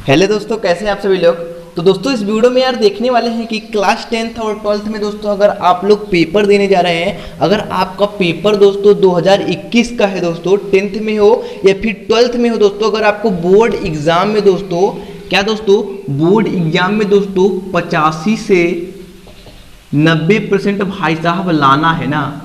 Hello दोस्तों, कैसे हैं आप सभी लोग। तो दोस्तों इस वीडियो में यार देखने वाले हैं कि क्लास 10th और 12th में दोस्तों अगर आप लोग पेपर देने जा रहे हैं, अगर आपका पेपर दोस्तों 2021 का है दोस्तों, 10th में हो या फिर 12th में हो दोस्तों, अगर आपको बोर्ड एग्जाम में दोस्तों बोर्ड एग्जाम में दोस्तों 85 से 90% भाई साहब लाना है ना,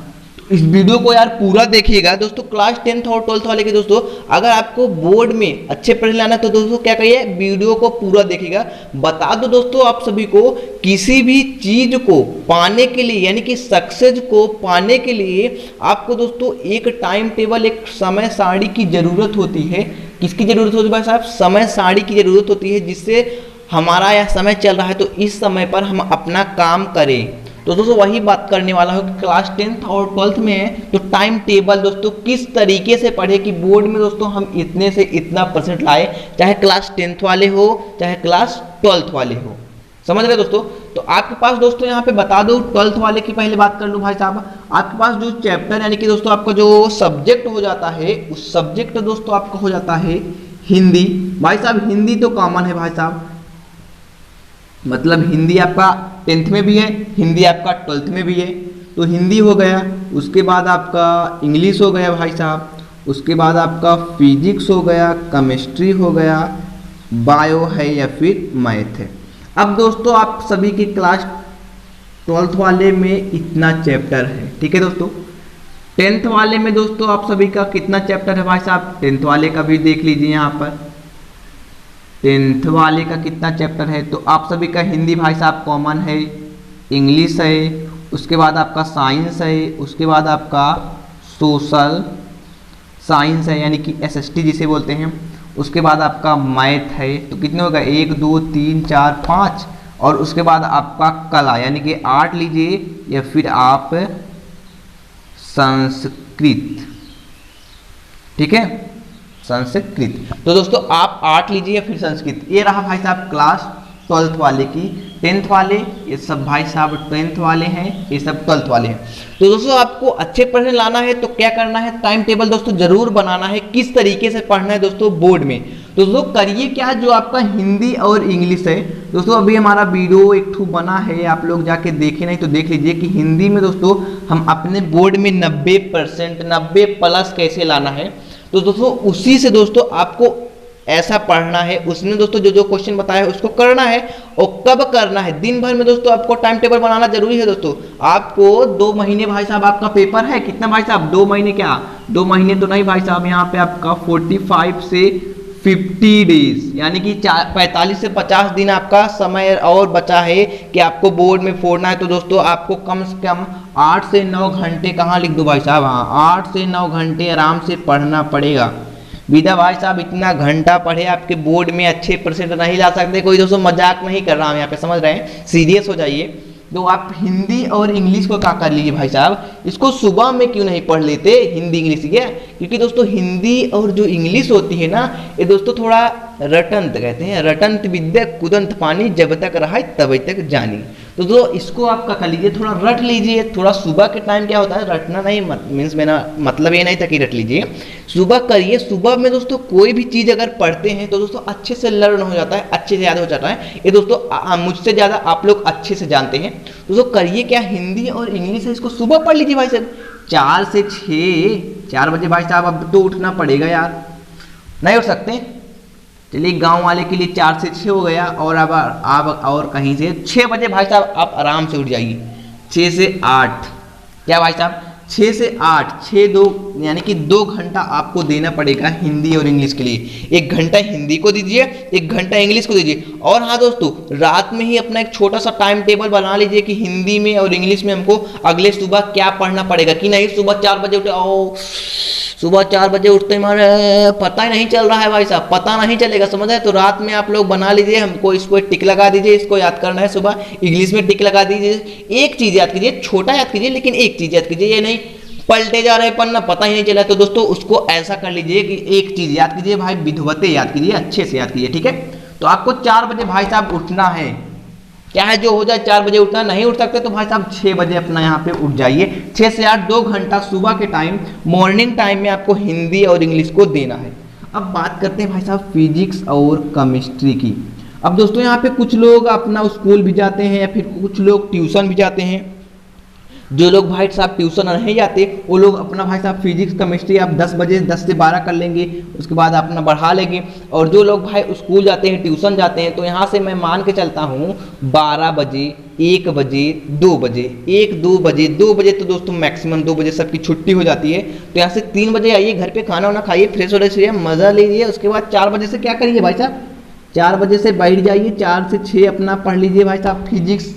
इस वीडियो को यार पूरा देखिएगा दोस्तों। क्लास 10th और 12th वाले के दोस्तों अगर आपको बोर्ड में अच्छे पढ़ने लाना तो दोस्तों क्या करिए, वीडियो को पूरा देखिएगा। बता दो दोस्तों आप सभी को, किसी भी चीज को पाने के लिए यानी कि सक्सेस को पाने के लिए आपको दोस्तों एक टाइम टेबल, एक समय सारणी की जरूरत होती है। किसकी जरूरत होती है भाई साहब? समय सारणी की जरूरत होती है, जिससे हमारा यह समय चल रहा है तो इस समय पर हम अपना काम करें। तो दोस्तों वही बात करने वाला हूँ कि क्लास 10th और 12th में है तो टाइम टेबल दोस्तों किस तरीके से पढ़े कि बोर्ड में दोस्तों हम इतने से इतना परसेंट लाए, चाहे क्लास 10th वाले हो चाहे क्लास 12th वाले हो। समझ रहे दोस्तों? तो आपके पास दोस्तों यहाँ पे बता दो, 12th वाले की पहले बात कर लूँ भाई साहब। आपके पास जो चैप्टर यानी कि दोस्तों आपका जो सब्जेक्ट हो जाता है, उस सब्जेक्ट दोस्तों आपका हो जाता है हिंदी। भाई साहब हिंदी तो कॉमन है भाई साहब, मतलब हिंदी आपका 10th में भी है, हिंदी आपका 12th में भी है, तो हिंदी हो गया। उसके बाद आपका इंग्लिश हो गया भाई साहब, उसके बाद आपका फिजिक्स हो गया, केमिस्ट्री हो गया, बायो है या फिर मैथ है। अब दोस्तों आप सभी के क्लास 12th वाले में इतना चैप्टर है, ठीक है दोस्तों। 10th वाले में दोस्तों आप सभी का कितना चैप्टर है भाई साहब? 10th वाले का भी देख लीजिए यहाँ पर, 10th वाले का कितना चैप्टर है। तो आप सभी का हिंदी भाई साहब कॉमन है, इंग्लिश है, उसके बाद आपका साइंस है, उसके बाद आपका सोशल साइंस है यानी कि एसएसटी जिसे बोलते हैं, उसके बाद आपका मैथ है। तो कितने होगा? 1 2 3 4 5, और उसके बाद आपका कला यानी कि आर्ट लीजिए या फिर आप संस्कृत, ठीक है, संस्कृत। तो दोस्तों आप आर्ट लीजिए या फिर संस्कृत। ये रहा भाई साहब क्लास 12th वाले की। 10th वाले ये सब भाई साहब 10th वाले हैं, ये सब 12th वाले हैं। तो दोस्तों आपको अच्छे पढ़ने लाना है तो क्या करना है, टाइम टेबल दोस्तों जरूर बनाना है। किस तरीके से पढ़ना है दोस्तों बोर्ड में, तो दोस्तों करिए क्या, जो आपका हिंदी और इंग्लिश है दोस्तों, अभी हमारा वीडियो एक ठू बना है, आप लोग जाके देखे नहीं तो देख लीजिए कि हिंदी में दोस्तों हम अपने बोर्ड में 90% 90+ कैसे लाना है। तो दोस्तों उसी से दोस्तों आपको ऐसा पढ़ना है, उसमें दोस्तों जो जो क्वेश्चन बताया है उसको करना है। और कब करना है? दिन भर में दोस्तों आपको टाइम टेबल बनाना जरूरी है दोस्तों। आपको 2 महीने भाई साहब आपका पेपर है, कितना भाई साहब? 2 महीने, क्या 2 महीने तो नहीं भाई साहब, यहाँ पे आपका 45 से 50 डेज यानी कि 45 से 50 दिन आपका समय और बचा है कि आपको बोर्ड में फोड़ना है। तो दोस्तों आपको कम से कम 8 से 9 घंटे, कहाँ लिख दो भाई साहब, हाँ 8 से 9 घंटे आराम से पढ़ना पड़ेगा। विदा भाई साहब इतना घंटा पढ़े आपके बोर्ड में अच्छे परसेंट नहीं ला सकते। कोई दोस्तों मजाक नहीं कर रहा हूँ यहाँ पे, समझ रहे हैं, सीरियस हो जाइए। तो आप हिंदी और इंग्लिश को क्या कर लीजिए भाई साहब, इसको सुबह में क्यों नहीं पढ़ लेते हिंदी इंग्लिश, क्या? क्योंकि दोस्तों हिंदी और जो इंग्लिश होती है ना, ये दोस्तों थोड़ा रटंत कहते हैं, रटंत विद्या कुदंत पानी, जब तक रहा तब तक जानी। तो दो इसको आप क्या कर लीजिए, थोड़ा रट लीजिए। थोड़ा सुबह के टाइम क्या होता है, रटना नहीं मीन्स मेरा मतलब ये नहीं था कि रट लीजिए, सुबह करिए। सुबह में दोस्तों कोई भी चीज़ अगर पढ़ते हैं तो दोस्तों अच्छे से लर्न हो जाता है, अच्छे से याद हो जाता है। ये दोस्तों मुझसे ज़्यादा आप लोग अच्छे से जानते हैं। दोस्तों करिए क्या, हिंदी और इंग्लिश है इसको सुबह पढ़ लीजिए भाई साहब, 4 से 6, 4 बजे भाई साहब अब तो उठना पड़ेगा यार, नहीं उठ सकते? चलिए गांव वाले के लिए 4 से 6 हो गया, और अब आप और कहीं से 6 बजे भाई साहब आप आराम से उठ जाइए। 6 से 8, क्या भाई साहब 6 से 8, 6 2 यानी कि 2 घंटा आपको देना पड़ेगा हिंदी और इंग्लिश के लिए। 1 घंटा हिंदी को दीजिए, 1 घंटा इंग्लिश को दीजिए। और हाँ दोस्तों रात में ही अपना एक छोटा सा टाइम टेबल बना लीजिए कि हिंदी में और इंग्लिश में हमको अगले सुबह क्या पढ़ना पड़ेगा, कि नहीं सुबह 4 बजे उठे, ओ सुबह 4 बजे उठते हमारे पता ही नहीं चल रहा है भाई साहब, पता नहीं चलेगा, समझ है? तो रात में आप लोग बना लीजिए, हमको इसको टिक लगा दीजिए, इसको याद करना है सुबह, इंग्लिश में टिक लगा दीजिए। एक चीज़ याद कीजिए, छोटा याद कीजिए लेकिन एक चीज़ याद कीजिए, ये नहीं पलटे जा रहे पन्ना पता ही नहीं चला। तो दोस्तों उसको ऐसा कर लीजिए कि एक चीज़ याद कीजिए भाई, विधवते याद कीजिए, अच्छे से याद कीजिए, ठीक है? तो आपको 4 बजे भाई साहब उठना है, क्या है जो हो जाए 4 बजे उठना, नहीं उठ सकते तो भाई साहब 6 बजे अपना यहाँ पे उठ जाइए। 6 से 8 2 घंटा सुबह के टाइम, मॉर्निंग टाइम में आपको हिंदी और इंग्लिश को देना है। अब बात करते हैं भाई साहब फिजिक्स और केमिस्ट्री की। अब दोस्तों यहाँ पे कुछ लोग अपना स्कूल भी जाते हैं या फिर कुछ लोग ट्यूशन भी जाते हैं। जो लोग भाई साहब ट्यूशन नहीं जाते वो लोग अपना भाई साहब फिजिक्स केमिस्ट्री आप 10 बजे 10 से 12 कर लेंगे, उसके बाद अपना बढ़ा लेंगे। और जो लोग भाई स्कूल जाते हैं ट्यूशन जाते हैं तो यहाँ से मैं मान के चलता हूँ 12 बजे 1 बजे 2 बजे 2 बजे तो दोस्तों मैक्सिमम 2 बजे सबकी छुट्टी हो जाती है। तो यहाँ से 3 बजे आइए, घर पे खाना वाना खाइए, फ्रेश हो रहे मज़ा लीजिए। उसके बाद 4 बजे से क्या करिए भाई साहब, 4 बजे से बैठ जाइए, 4 से 6 अपना पढ़ लीजिए भाई साहब फिजिक्स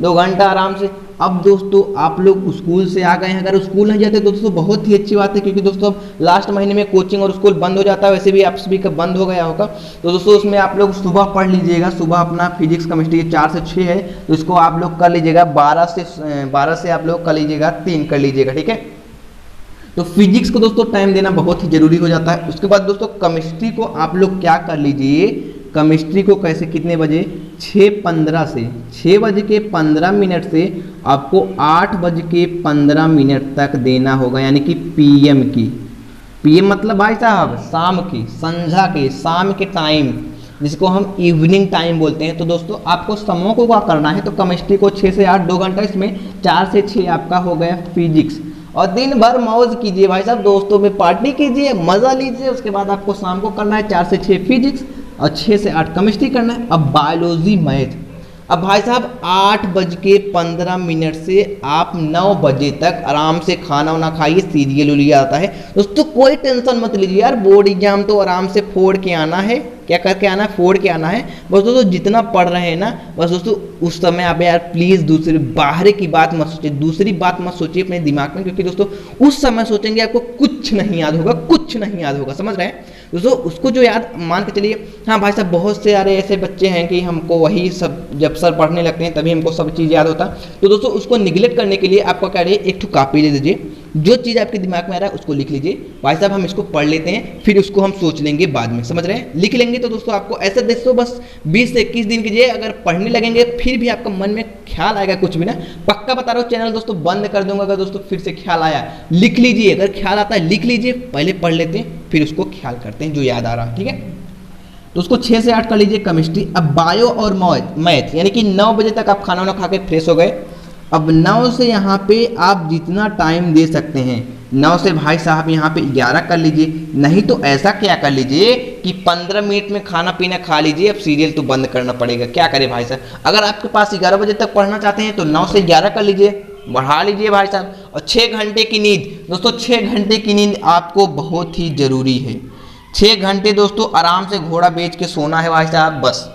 2 घंटा आराम से। अब दोस्तों आप लोग स्कूल से आ गए हैं, अगर स्कूल नहीं जाते दोस्तों बहुत ही अच्छी बात है, क्योंकि दोस्तों अब लास्ट महीने में कोचिंग और स्कूल बंद हो जाता है, वैसे भी आप सभी का बंद हो गया होगा। तो दोस्तों उसमें आप लोग सुबह पढ़ लीजिएगा, सुबह अपना फिजिक्स केमिस्ट्री 4 से 6 है तो इसको आप लोग कर लीजिएगा, 12 से आप लोग कर लीजिएगा, 3 कर लीजिएगा, ठीक है। तो फिजिक्स को दोस्तों टाइम देना बहुत ही जरूरी हो जाता है। उसके बाद दोस्तों केमिस्ट्री को आप लोग क्या कर लीजिए, केमिस्ट्री को कैसे कितने बजे 6:15 से 6 बज के 15 मिनट से आपको 8 बज के 15 मिनट तक देना होगा, यानी कि पीएम की। पीएम मतलब भाई साहब शाम की, संध्या के, शाम के टाइम, जिसको हम इवनिंग टाइम बोलते हैं। तो दोस्तों आपको समों को क्या करना है, तो केमिस्ट्री को 6 से 8 2 घंटा, इसमें 4 से 6 आपका हो गया फिजिक्स। और दिन भर मौज कीजिए भाई साहब, दोस्तों में पार्टी कीजिए, मज़ा लीजिए। उसके बाद आपको शाम को करना है 4 से 6 फिजिक्स और 6 से 8 केमिस्ट्री करना है। अब बायोलॉजी मैथ, अब भाई साहब 8 बज के 15 मिनट से आप 9 बजे तक आराम से खाना वाना खाइए, सीरियल उलिया आता है दोस्तों, कोई टेंशन मत लीजिए यार, बोर्ड एग्जाम तो आराम से फोड़ के आना है। क्या करके आना है, फोड़ के आना है। बस दोस्तों जितना पढ़ रहे हैं ना, बस दोस्तों उस समय आप यार प्लीज़ दूसरी बाहर की बात मत सोचिए, दूसरी बात मत सोचिए अपने दिमाग में, क्योंकि दोस्तों उस समय सोचेंगे आपको कुछ नहीं याद होगा, कुछ नहीं याद होगा, समझ रहे हैं दोस्तों। उसको जो याद मान के चलिए, हाँ भाई साहब बहुत से यार ऐसे बच्चे हैं कि हमको वही सब जब सर पढ़ने लगते हैं तभी हमको सब चीज़ याद होता है। तो दोस्तों उसको निगलेक्ट करने के लिए आपको क्या करिए, एक कॉपी ले लीजिए, जो चीज़ आपके दिमाग में आ रहा है उसको लिख लीजिए। भाई साहब हम इसको पढ़ लेते हैं, फिर उसको हम सोच लेंगे बाद में, समझ रहे हैं। लिख लेंगे तो दोस्तों आपको ऐसे दोस्तों बस 20 से 21 दिन कीजिए, अगर पढ़ने लगेंगे फिर भी आपका मन में ख्याल आएगा कुछ भी ना, पक्का बता रहा हूँ चैनल दोस्तों बंद कर दूंगा अगर दोस्तों फिर से ख्याल आया। लिख लीजिए, अगर ख्याल आता है लिख लीजिए, पहले पढ़ लेते हैं फिर उसको ख्याल करते हैं जो याद आ रहा है, ठीक है। तो उसको 6 से 8 कर लीजिए केमिस्ट्री। अब बायो और मैथ, यानी कि 9 बजे तक आप खाना वाना खा के फ्रेश हो गए। अब 9 से यहाँ पे आप जितना टाइम दे सकते हैं, 9 से भाई साहब यहाँ पे 11 कर लीजिए, नहीं तो ऐसा क्या कर लीजिए कि 15 मिनट में खाना पीना खा लीजिए। अब सीरियल तो बंद करना पड़ेगा, क्या करें भाई साहब। अगर आपके पास 11 बजे तक पढ़ना चाहते हैं तो 9 से 11 कर लीजिए, बढ़ा लीजिए भाई साहब। और 6 घंटे की नींद दोस्तों, 6 घंटे की नींद आपको बहुत ही जरूरी है। 6 घंटे दोस्तों आराम से घोड़ा बेच के सोना है भाई साहब, बस।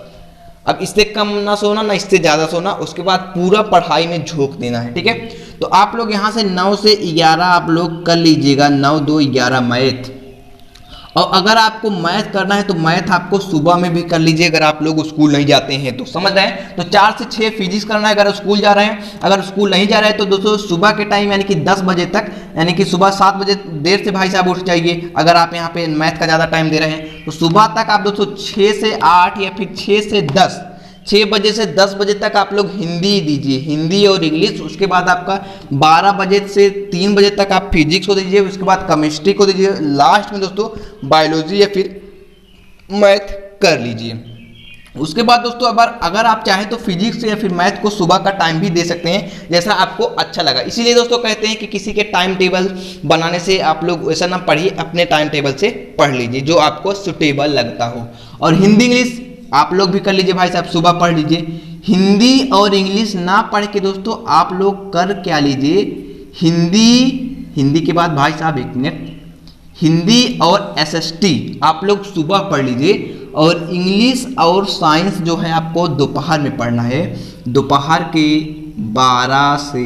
अब इससे कम ना सोना ना इससे ज़्यादा सोना, उसके बाद पूरा पढ़ाई में झोंक देना है, ठीक है। तो आप लोग यहाँ से 9 से 11 आप लोग कर लीजिएगा, 9 2 11 मैथ। और अगर आपको मैथ करना है तो मैथ आपको सुबह में भी कर लीजिए, अगर आप लोग स्कूल नहीं जाते हैं तो, समझ रहे हैं। तो 4 से 6 फिजिक्स करना है अगर स्कूल जा रहे हैं। अगर स्कूल नहीं जा रहे हैं तो दोस्तों सुबह के टाइम यानी कि 10 बजे तक, यानी कि सुबह 7 बजे देर से भाई साहब उठ जाइए। अगर आप यहाँ पे मैथ का ज़्यादा टाइम दे रहे हैं तो सुबह तक आप दोस्तों 6 से 8 या फिर 6 से 10, 6 बजे से 10 बजे तक आप लोग हिंदी दीजिए, हिंदी और इंग्लिश। उसके बाद आपका 12 बजे से 3 बजे तक आप फिजिक्स को दीजिए, उसके बाद केमिस्ट्री को दीजिए, लास्ट में दोस्तों बायोलॉजी या फिर मैथ कर लीजिए। उसके बाद दोस्तों अगर आप चाहें तो फिजिक्स या फिर मैथ को सुबह का टाइम भी दे सकते हैं, जैसा आपको अच्छा लगा। इसीलिए दोस्तों कहते हैं कि किसी के टाइम टेबल बनाने से आप लोग वैसा ना पढ़िए, अपने टाइम टेबल से पढ़ लीजिए जो आपको सुटेबल लगता हो। और हिंदी इंग्लिश आप लोग भी कर लीजिए भाई साहब, सुबह पढ़ लीजिए। हिंदी और इंग्लिश ना पढ़ के दोस्तों आप लोग कर क्या लीजिए, हिंदी के बाद भाई साहब 1 मिनट, हिंदी और एसएसटी आप लोग सुबह पढ़ लीजिए। और इंग्लिश और साइंस जो है आपको दोपहर में पढ़ना है, दोपहर के 12 से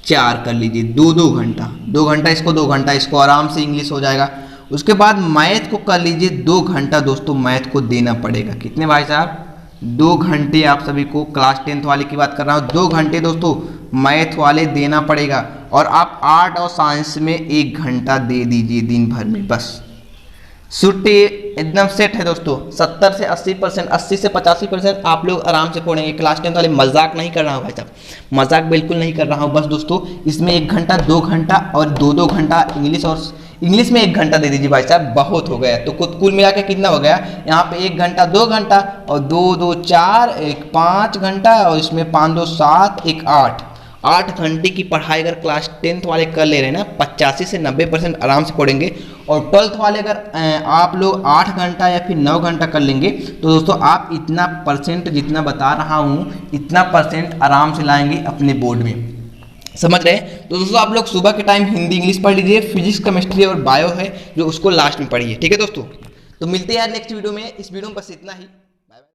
4 कर लीजिए, 2 घंटा, 2 घंटा इसको, 2 घंटा इसको, आराम से इंग्लिश हो जाएगा। उसके बाद मैथ को कर लीजिए 2 घंटा दोस्तों, मैथ को देना पड़ेगा। कितने भाई साहब, 2 घंटे आप सभी को, क्लास 10th वाले की बात कर रहा हूँ, 2 घंटे दोस्तों मैथ वाले देना पड़ेगा। और आप आर्ट और साइंस में 1 घंटा दे दीजिए दिन भर में, बस छुट्टी एकदम सेट है दोस्तों। 70 से 80%, 80 से 85% आप लोग आराम से पढ़ेंगे। क्लास 10th वाले, मजाक नहीं कर रहा हूँ भाई साहब, मजाक बिल्कुल नहीं कर रहा हूँ। बस दोस्तों इसमें 1 घंटा, 2 घंटा और 2 घंटा इंग्लिश और इंग्लिश में 1 घंटा दे दीजिए भाई साहब, बहुत हो गया। तो कुल मिला के कितना हो गया यहाँ पे 1 घंटा 2 घंटा और 2 2 4 1 5 घंटा और इसमें 5 2 7 1 8 घंटे की पढ़ाई अगर क्लास 10th वाले कर ले रहे हैं ना 85 से 90% आराम से पढ़ेंगे। और 12th वाले अगर आप लोग 8 घंटा या फिर 9 घंटा कर लेंगे तो दोस्तों आप इतना परसेंट जितना बता रहा हूँ इतना परसेंट आराम से लाएंगे अपने बोर्ड में, समझ रहे हैं। तो दोस्तों आप लोग सुबह के टाइम हिंदी इंग्लिश पढ़ लीजिए, फिजिक्स केमिस्ट्री और बायो है जो उसको लास्ट में पढ़िए, ठीक है दोस्तों। तो मिलते हैं यार नेक्स्ट वीडियो में, इस वीडियो में बस इतना ही।